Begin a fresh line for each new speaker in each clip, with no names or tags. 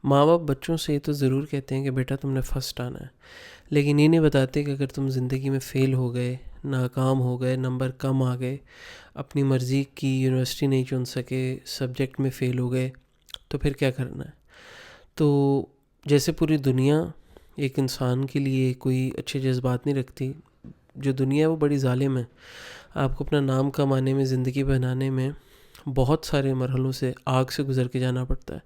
माँ बाप बच्चों से ये तो ज़रूर कहते हैं कि बेटा तुमने फर्स्ट आना है, लेकिन ये नहीं बताते कि अगर तुम ज़िंदगी में फ़ेल हो गए, नाकाम हो गए, नंबर कम आ गए, अपनी मर्ज़ी की यूनिवर्सिटी नहीं चुन सके, सब्जेक्ट में फ़ेल हो गए, तो फिर क्या करना है। तो जैसे पूरी दुनिया एक इंसान के लिए कोई अच्छे जज्बात नहीं रखती, जो दुनिया है वो बड़ी ज़ालिम है। आपको अपना नाम कमाने में, ज़िंदगी बनाने में बहुत सारे मरहलों से, आग से गुज़र के जाना पड़ता है।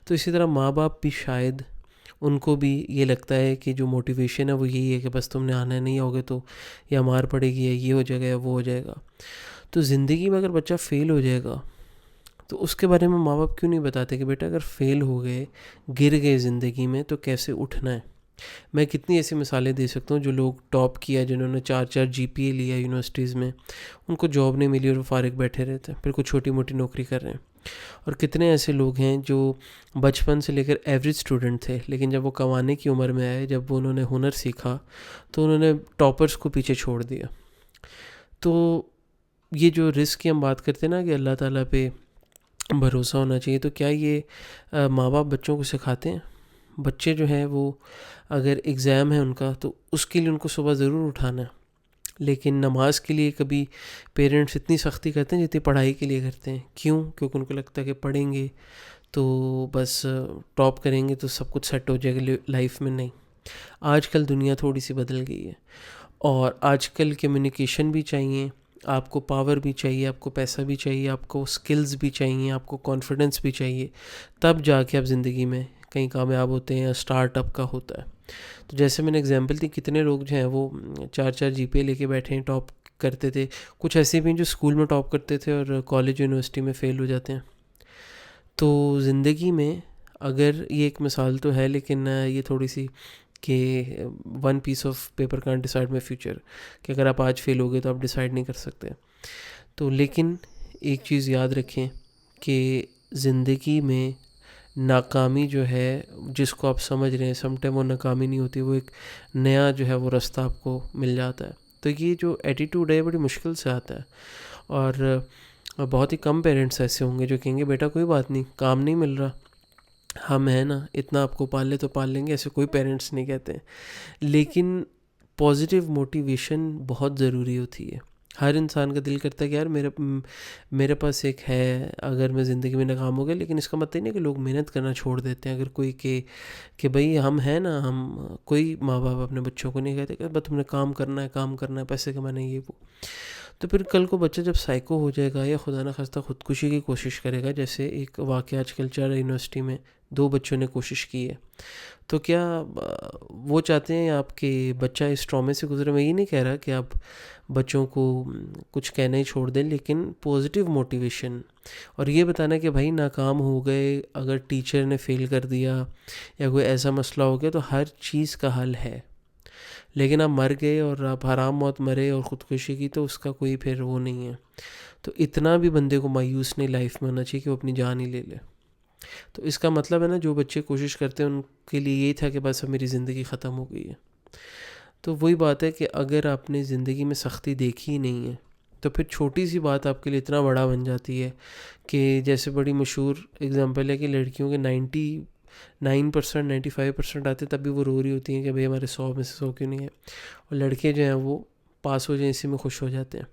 तो इसी तरह माँ बाप भी शायद, उनको भी ये लगता है कि जो मोटिवेशन है वो यही है कि बस तुमने आना है, नहीं होगे तो या मार पड़ेगी, या ये हो जाएगा या वो हो जाएगा। तो ज़िंदगी में अगर बच्चा फ़ेल हो जाएगा तो उसके बारे में माँ बाप क्यों नहीं बताते कि बेटा अगर फ़ेल हो गए, गिर गए ज़िंदगी में, तो कैसे उठना है। मैं कितनी ऐसी मिसालें दे सकता हूँ जो लोग टॉप किया, जिन्होंने 4-4 जीपीए लिया यूनिवर्सिटीज़ में, उनको जॉब नहीं मिली और वो फारिग बैठे रहते हैं, फिर कुछ छोटी मोटी नौकरी कर रहे हैं। और कितने ऐसे लोग हैं जो बचपन से लेकर एवरेज स्टूडेंट थे, लेकिन जब वो कमाने की उम्र में आए, जब वो उन्होंने हुनर सीखा, तो उन्होंने टॉपर्स को पीछे छोड़ दिया। तो ये जो रिस्क की हम बात करते हैं ना कि अल्लाह ताला पे भरोसा होना चाहिए, तो क्या ये माँ बाप बच्चों को सिखाते हैं। बच्चे जो हैं वो, अगर एग्ज़ाम है उनका, तो उसके लिए उनको सुबह ज़रूर उठाना है, लेकिन नमाज के लिए कभी पेरेंट्स इतनी सख्ती करते हैं जितनी पढ़ाई के लिए करते हैं। क्यों? क्योंकि उनको लगता है कि पढ़ेंगे तो बस टॉप करेंगे तो सब कुछ सेट हो जाएगा लाइफ में। नहीं, आजकल दुनिया थोड़ी सी बदल गई है, और आजकल कम्युनिकेशन भी चाहिए, आपको पावर भी चाहिए, आपको पैसा भी चाहिए, आपको स्किल्स भी चाहिए, आपको कॉन्फिडेंस भी चाहिए, तब जाके आप ज़िंदगी में कहीं कामयाब होते हैं या स्टार्टअप का होता है। तो जैसे मैंने एग्जांपल दी, कितने लोग जो हैं वो 4-4 जीपीए लेके बैठे हैं, टॉप करते थे। कुछ ऐसे भी हैं जो स्कूल में टॉप करते थे और कॉलेज यूनिवर्सिटी में फ़ेल हो जाते हैं। तो ज़िंदगी में, अगर ये एक मिसाल तो है, लेकिन ये थोड़ी सी कि one piece of paper can't decide my future, कि अगर आप आज फेल हो गए तो आप डिसाइड नहीं कर सकते। तो लेकिन एक चीज़ याद रखें कि ज़िंदगी में नाकामी जो है, जिसको आप समझ रहे हैं, समटाइम वो नाकामी नहीं होती, वो एक नया जो है वो रास्ता आपको मिल जाता है। तो ये जो एटीट्यूड है बड़ी मुश्किल से आता है, और बहुत ही कम पेरेंट्स ऐसे होंगे जो कहेंगे बेटा कोई बात नहीं, काम नहीं मिल रहा, हम हैं ना, इतना आपको पाल ले तो पाल लेंगे। ऐसे कोई पेरेंट्स नहीं कहते हैं। लेकिन पॉजिटिव मोटिवेशन बहुत ज़रूरी होती है। हर इंसान का दिल करता है कि यार मेरे पास एक है, अगर मैं ज़िंदगी में नाकाम हो गया, लेकिन इसका मतलब नहीं कि लोग मेहनत करना छोड़ देते हैं। अगर कोई कि भाई हम हैं ना, हम, कोई माँ बाप अपने बच्चों को नहीं कहते कि बस तुमने काम करना है, काम करना है, पैसे कमाने, ये वो। तो फिर कल को बच्चा जब साइको हो जाएगा या खुदा न खास्ता ख़ुदकुशी की कोशिश करेगा, जैसे एक वाक़या आजकल चल रहा है, यूनिवर्सिटी में 2 बच्चों ने कोशिश की है, तो क्या वो चाहते हैं आपके बच्चा इस ट्रॉमे से गुजरे। मैं ये नहीं कह रहा कि आप बच्चों को कुछ कहना ही छोड़ दें, लेकिन पॉजिटिव मोटिवेशन और ये बताना कि भाई नाकाम हो गए, अगर टीचर ने फ़ेल कर दिया या कोई ऐसा मसला हो गया, तो हर चीज़ का हल है। लेकिन आप मर गए और आप हराम मौत मरे और ख़ुदकुशी की, तो उसका कोई फिर वो नहीं है। तो इतना भी बंदे को मायूस नहीं लाइफ में होना चाहिए कि वो अपनी जान ही ले ले। तो इसका मतलब है ना, जो बच्चे कोशिश करते हैं उनके लिए यही था कि बस अब मेरी ज़िंदगी ख़त्म हो गई है। तो वही बात है कि अगर आपने ज़िंदगी में सख्ती देखी ही नहीं है, तो फिर छोटी सी बात आपके लिए इतना बड़ा बन जाती है कि, जैसे बड़ी मशहूर एग्जांपल है कि लड़कियों के 99%, 95% आते, तब भी वो रो रही होती हैं कि भाई हमारे 100 में से 100 क्यों नहीं है। और लड़के जो हैं वो पास हो जाए इसी में खुश हो जाते हैं।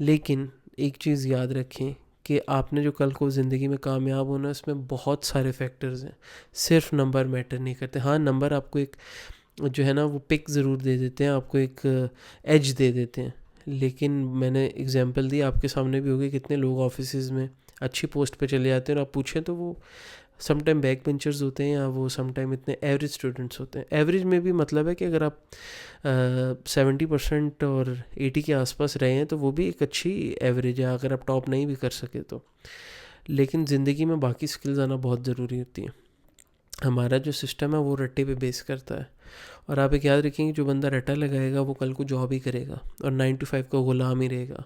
लेकिन एक चीज़ याद रखें कि आपने जो कल को ज़िंदगी में कामयाब होना है, उसमें बहुत सारे फैक्टर्स हैं, सिर्फ नंबर मैटर नहीं करते। हाँ, नंबर आपको एक जो है ना वो पिक ज़रूर दे देते हैं, आपको एक एज दे देते हैं, लेकिन मैंने एग्जांपल दी, आपके सामने भी होगी, कितने लोग ऑफिसेज में अच्छी पोस्ट पे चले जाते हैं और आप पूछें तो वो समटाइम बैक बेंचर्स होते हैं, या वो समटाइम इतने एवरेज स्टूडेंट्स होते हैं। एवरेज में भी मतलब है कि अगर आप 70% और 80 के आसपास रहे हैं तो वो भी एक अच्छी एवरेज है, अगर आप टॉप नहीं भी कर सके तो। लेकिन ज़िंदगी में बाकी स्किल्स आना बहुत ज़रूरी होती हैं। हमारा जो सिस्टम है वो रट्टे पे बेस करता है, और आप एक याद रखेंगे, जो बंदा रट्टा लगाएगा वो कल को जॉब ही करेगा और 9 to 5 का गुलाम ही रहेगा।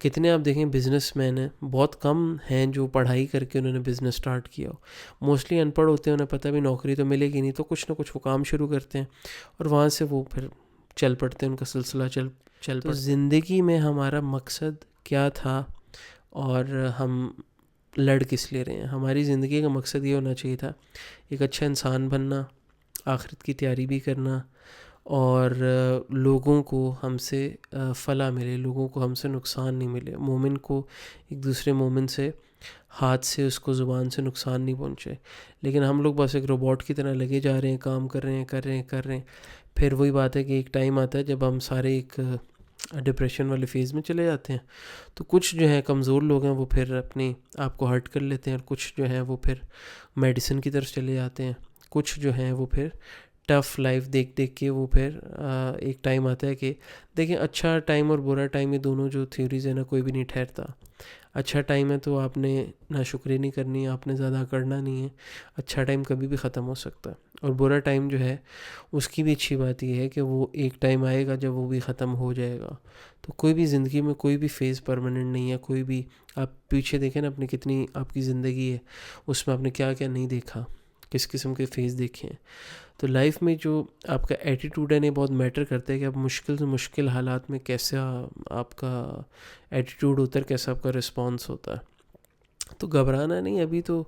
कितने आप देखें बिजनेसमैन हैं, बहुत कम हैं जो पढ़ाई करके उन्होंने बिज़नेस स्टार्ट किया हो। मोस्टली अनपढ़ होते हैं, उन्हें पता भी नौकरी तो मिलेगी नहीं, तो कुछ ना कुछ वो काम शुरू करते हैं और वहाँ से वो फिर चल पड़ते हैं, उनका सिलसिला चल चल तो ज़िंदगी में हमारा मकसद क्या था, और हम लड़ किस ले रहे हैं। हमारी ज़िंदगी का मकसद ये होना चाहिए था, एक अच्छा इंसान बनना, आखिरत की तैयारी भी करना, और लोगों को हमसे फ़ला मिले, लोगों को हमसे नुकसान नहीं मिले, मोमिन को एक दूसरे मोमिन से हाथ से, उसको ज़ुबान से नुकसान नहीं पहुँचे। लेकिन हम लोग बस एक रोबोट की तरह लगे जा रहे हैं, काम कर रहे हैं, कर रहे हैं, कर रहे हैं। फिर वही बात है कि एक टाइम आता है जब हम सारे एक डिप्रेशन वाले फेज़ में चले जाते हैं। तो कुछ जो है कमज़ोर लोग हैं वो फिर अपने आप को हर्ट कर लेते हैं, और कुछ जो हैं वो फिर मेडिसिन की तरफ चले जाते हैं। कुछ जो हैं वो फिर टफ़ लाइफ देख देख के वो फिर एक टाइम आता है कि देखें, अच्छा टाइम और बुरा टाइम, ये दोनों जो थ्योरीज़ है ना, कोई भी नहीं ठहरता। अच्छा टाइम है तो आपने नाशुक्री नहीं करनी है, आपने ज़्यादा करना नहीं है। अच्छा टाइम कभी भी ख़त्म हो सकता है, और बुरा टाइम जो है उसकी भी अच्छी बात ये है कि वो एक टाइम आएगा जब वो भी ख़त्म हो जाएगा। तो कोई भी ज़िंदगी में कोई भी फ़ेज़ परमानेंट नहीं है। कोई भी, आप पीछे देखें ना अपनी, कितनी आपकी ज़िंदगी है, उसमें आपने क्या क्या नहीं देखा, किस किस्म के फ़ेज़ देखे हैं। तो लाइफ में जो आपका एटीट्यूड है ना, बहुत मैटर करता है कि आप मुश्किल से मुश्किल हालात में कैसा आपका एटीट्यूड होता है, कैसा आपका रिस्पॉन्स होता है। तो घबराना नहीं, अभी तो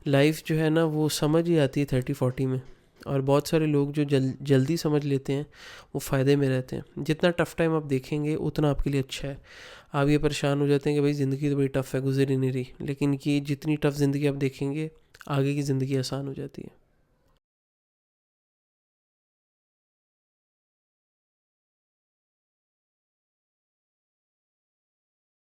लाइफ जो है ना वो समझ ही आती है 30-40 में। और बहुत सारे लोग जो जल्दी समझ लेते हैं वो फ़ायदे में रहते हैं। जितना टफ़ टाइम आप देखेंगे उतना आपके लिए अच्छा है। आप ये परेशान हो जाते हैं कि भाई ज़िंदगी तो बड़ी टफ़ है, गुजर ही नहीं रही, लेकिन कि जितनी टफ़ ज़िंदगी आप देखेंगे, आगे की ज़िंदगी आसान हो जाती है।